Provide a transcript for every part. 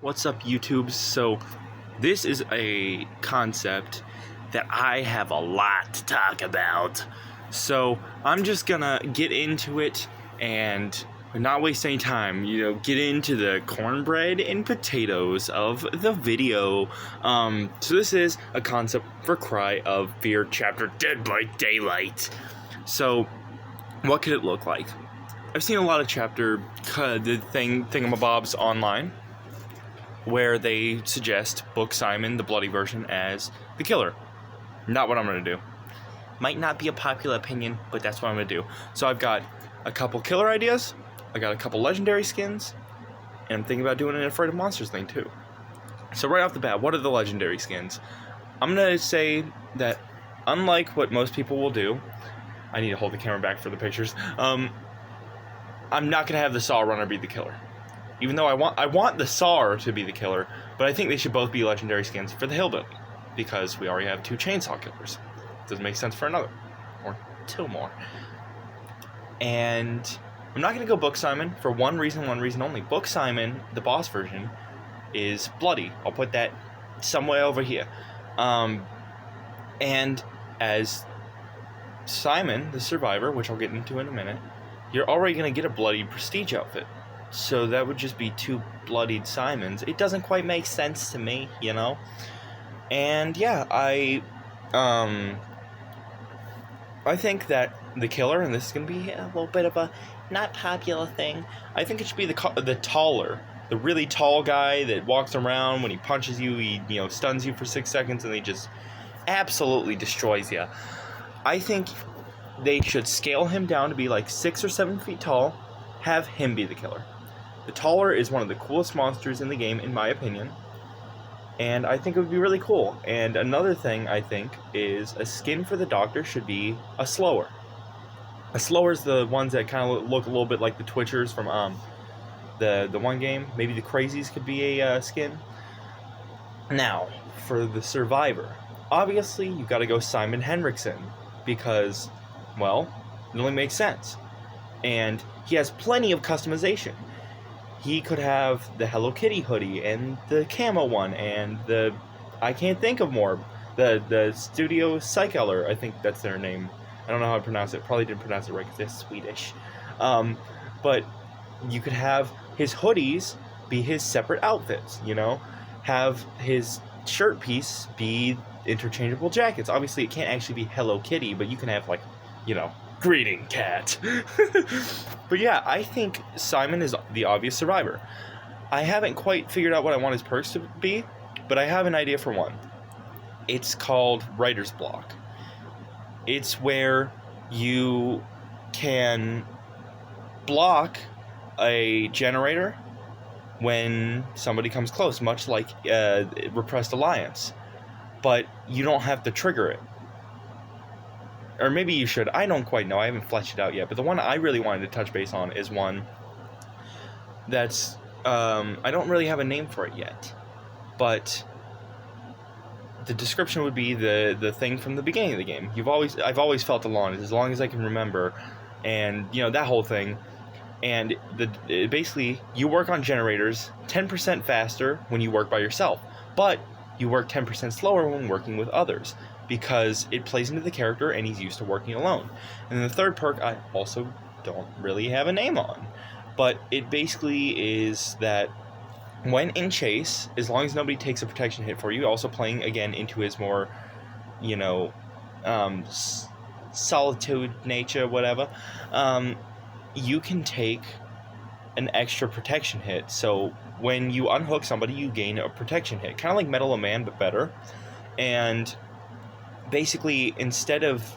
What's up, YouTube? So, this is a concept that I have a lot to talk about. So, I'm just gonna get into it and not waste any time, get into the cornbread and potatoes of the video. So this is a concept for Cry of Fear Chapter Dead by Daylight. So, what could it look like? I've seen a lot of thingamabobs online where they suggest Book Simon, the bloody version, as the killer. Not what I'm going to do. Might not be a popular opinion, but that's what I'm going to do. So I've got a couple killer ideas, I got a couple legendary skins, and I'm thinking about doing an Afraid of Monsters thing too. So right off the bat, what are the legendary skins? I'm going to say that unlike what most people will do, I need to hold the camera back for the pictures, I'm not going to have the Saw Runner be the killer. Even though I want the Saw to be the killer, but I think they should both be legendary skins for the Hillbilly, because we already have two Chainsaw Killers. Doesn't make sense for another, or two more. And I'm not going to go Book Simon for one reason only. Book Simon, the boss version, is bloody. I'll put that somewhere over here. And as Simon, the survivor, which I'll get into in a minute, you're already going to get a bloody prestige outfit. So that would just be two bloodied Simons. It doesn't quite make sense to me, And yeah, I think that the killer, and this is going to be a little bit of a not popular thing, I think it should be the really tall guy that walks around. When he punches you, he stuns you for 6 seconds, and he just absolutely destroys you. I think they should scale him down to be like 6 or 7 feet tall, have him be the killer. The Taller is one of the coolest monsters in the game, in my opinion, and I think it would be really cool. And another thing I think is a skin for the Doctor should be a Slower. A Slower is the ones that kind of look a little bit like the Twitchers from the one game. Maybe the Crazies could be a skin. Now, for the Survivor, obviously you've got to go Simon Henriksen, because, well, it only makes sense. And he has plenty of customization. He could have the Hello Kitty hoodie and the camo one and I can't think of more. The Studio Psycheller, I think that's their name. I don't know how to pronounce it. Probably didn't pronounce it right because it's Swedish. But you could have his hoodies be his separate outfits, Have his shirt piece be interchangeable jackets. Obviously, it can't actually be Hello Kitty, but you can have, greeting, cat. But yeah, I think Simon is the obvious survivor. I haven't quite figured out what I want his perks to be, but I have an idea for one. It's called Writer's Block. It's where you can block a generator when somebody comes close, much like Repressed Alliance, but you don't have to trigger it. Or maybe you should. I don't quite know. I haven't fleshed it out yet. But the one I really wanted to touch base on is one that's... I don't really have a name for it yet. But the description would be the thing from the beginning of the game. I've always felt alone, as long as I can remember. And, that whole thing. And basically, you work on generators 10% faster when you work by yourself. But you work 10% slower when working with others, because it plays into the character and he's used to working alone. And then the third perk I also don't really have a name on, but it basically is that when in chase, as long as nobody takes a protection hit for you, also playing again into his more, solitude nature, whatever, you can take an extra protection hit. So when you unhook somebody, you gain a protection hit, kind of like Metal of Man, but better. And basically, instead of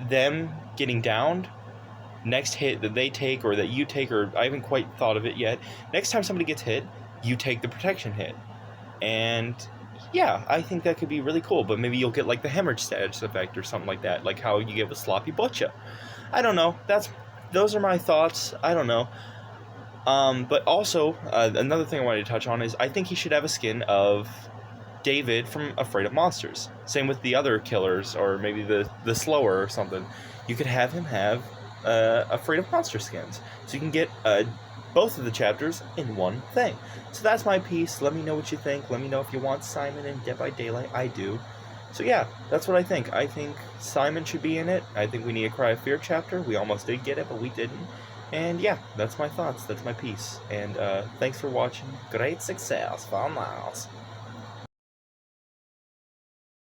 them getting downed, next hit that they take or that you take, or I haven't quite thought of it yet, next time somebody gets hit, you take the protection hit. And yeah, I think that could be really cool, but maybe you'll get like the hemorrhage status effect or something like that, like how you get with Sloppy Butcher. I don't know. Those are my thoughts. I don't know. But also, another thing I wanted to touch on is I think he should have a skin of David from Afraid of Monsters. Same with the other killers, or maybe the Slower or something. You could have him have Afraid of Monster skins. So you can get a both of the chapters in one thing. So that's my piece. Let me know what you think. Let me know if you want Simon in Dead by Daylight. I do. So yeah, that's what I think. I think Simon should be in it. I think we need a Cry of Fear chapter. We almost did get it, but we didn't. And yeah, that's my thoughts. That's my piece. And thanks for watching. Great success, Von Miles.